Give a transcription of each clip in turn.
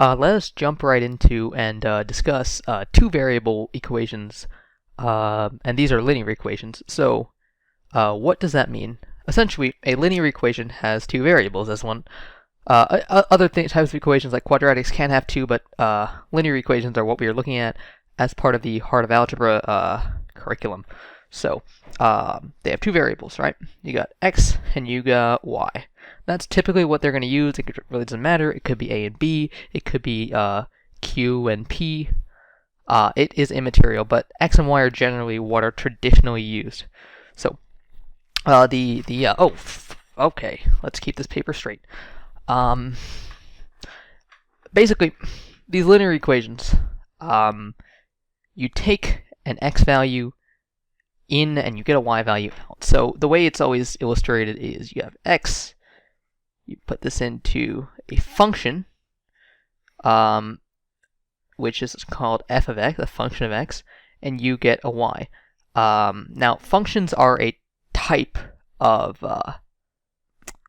Let us jump right into and discuss two variable equations, and these are linear equations. So, what does that mean? Essentially, a linear equation has two variables as one. Other types of equations like quadratics can have two, but linear equations are what we are looking at as part of the Heart of Algebra curriculum. So, they have two variables, right? You got x and you got y. That's typically what they're going to use. It really doesn't matter. It could be a and b. It could be q and p. It is immaterial, but x and y are generally what are traditionally used. So, okay, let's keep this paper straight. Basically, these linear equations, you take an x value in and you get a y value out. So the way it's always illustrated is you have x, you put this into a function, which is called f of x, a function of x, and you get a y. Now, functions are a type of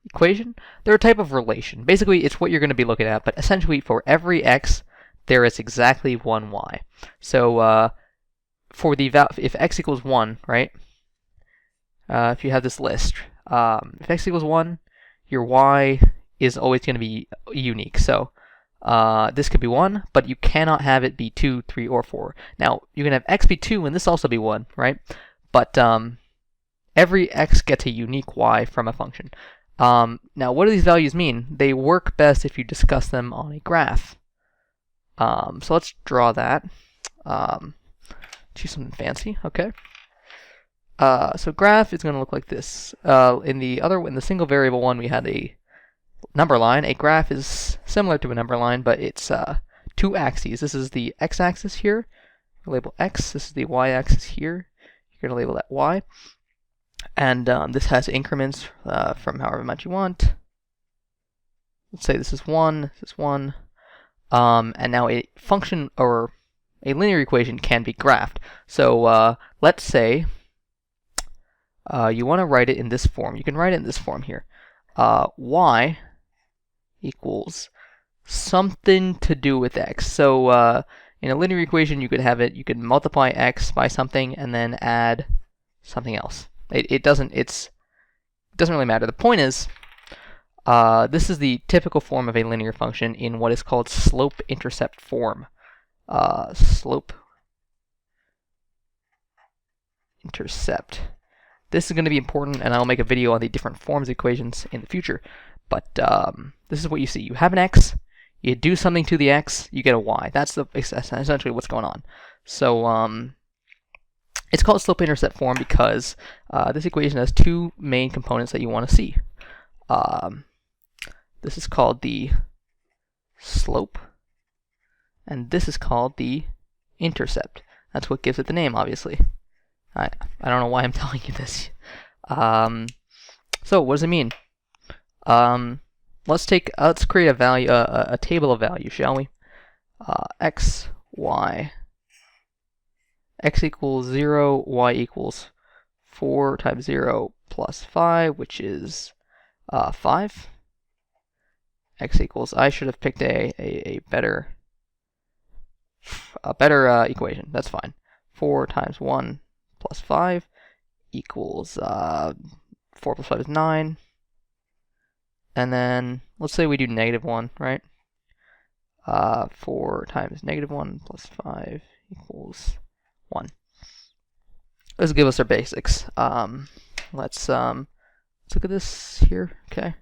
equation. They're a type of relation. Basically, it's what you're going to be looking at, but essentially for every x, there is exactly one y. So for the if x equals 1, right? If you have this list, if x equals 1, your y is always going to be unique. So this could be 1, but you cannot have it be 2, 3, or 4. Now, you can have x be 2 and this also be 1, right? But every x gets a unique y from a function. Now, what do these values mean? They work best if you discuss them on a graph. So let's draw that. Choose something fancy, okay? So graph is going to look like this. In the single variable one, we had a number line. A graph is similar to a number line, but it's two axes. This is the x-axis here. Label x. This is the y-axis here. You're going to label that y. And this has increments from however much you want. Let's say this is 1, this is 1. And now a function or a linear equation can be graphed. So let's say you want to write it in this form. You can write it in this form here. Y equals something to do with x. So in a linear equation, you could have it. You could multiply x by something and then add something else. It doesn't really matter. The point is, this is the typical form of a linear function in what is called slope-intercept form. Slope-intercept. This is going to be important, and I'll make a video on the different forms of equations in the future. But this is what you see. You have an x, you do something to the x, you get a y. That's essentially what's going on. So it's called slope-intercept form because this equation has two main components that you want to see. This is called the slope, and this is called the intercept. That's what gives it the name, obviously. I don't know why I'm telling you this. So what does it mean? Let's create a value, a table of values, shall we? X, y. X equals 0, y equals 4 times 0 plus 5, which is 5. X equals, I should have picked a better equation. That's fine. 4 times 1 plus 5 equals 4 plus 5 is 9. And then let's say we do -1, right? 4 times -1 plus 5 equals 1. This will give us our basics. Let's look at this here, okay?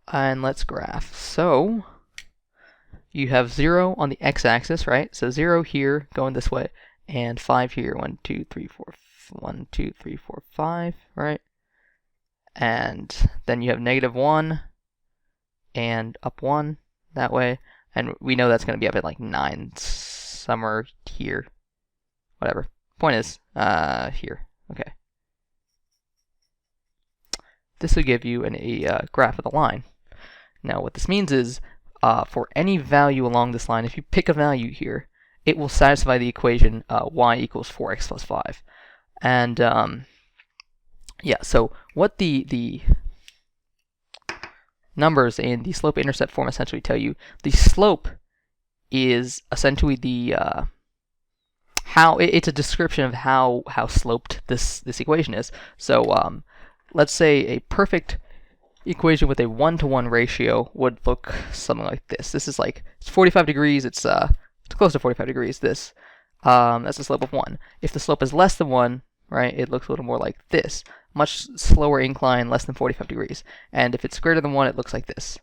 And let's graph. So you have 0 on the x-axis, right? So 0 here going this way, and 5 here. 1, 2, 3, 4, 1, 2, 3, 4, 5, right? And then you have -1 and up 1 that way, and we know that's going to be up at like 9 somewhere here. Whatever. Point is, here. Okay. This will give you a graph of the line. Now, what this means is, for any value along this line, if you pick a value here, it will satisfy the equation y equals 4x plus 5. And yeah, so what the numbers in the slope-intercept form essentially tell you the slope is essentially the it's a description of how sloped this equation is. So let's say a perfect equation with a 1-to-1 ratio would look something like this. This is like, it's 45 degrees, it's close to 45 degrees, this. That's a slope of 1. If the slope is less than 1, right, it looks a little more like this. Much slower incline, less than 45 degrees. And if it's greater than 1, it looks like this.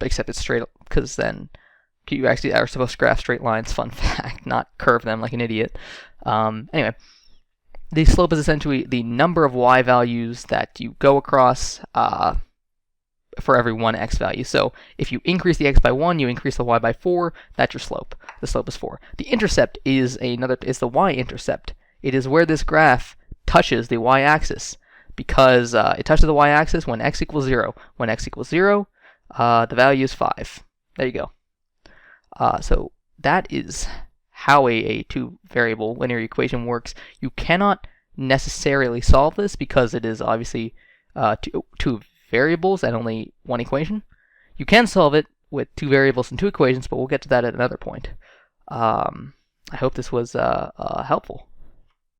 Except it's straight, because then you actually are supposed to graph straight lines, fun fact, not curve them like an idiot. Anyway, the slope is essentially the number of y values that you go across for every one x value. So if you increase the x by 1, you increase the y by 4, that's your slope. The slope is 4. The intercept is the y-intercept. It is where this graph touches the y-axis, because it touches the y-axis when x equals 0. When x equals 0, the value is 5. There you go. So that is how a two-variable linear equation works. You cannot necessarily solve this because it is obviously two variables and only one equation. You can solve it with two variables and two equations, but we'll get to that at another point. I hope this was helpful.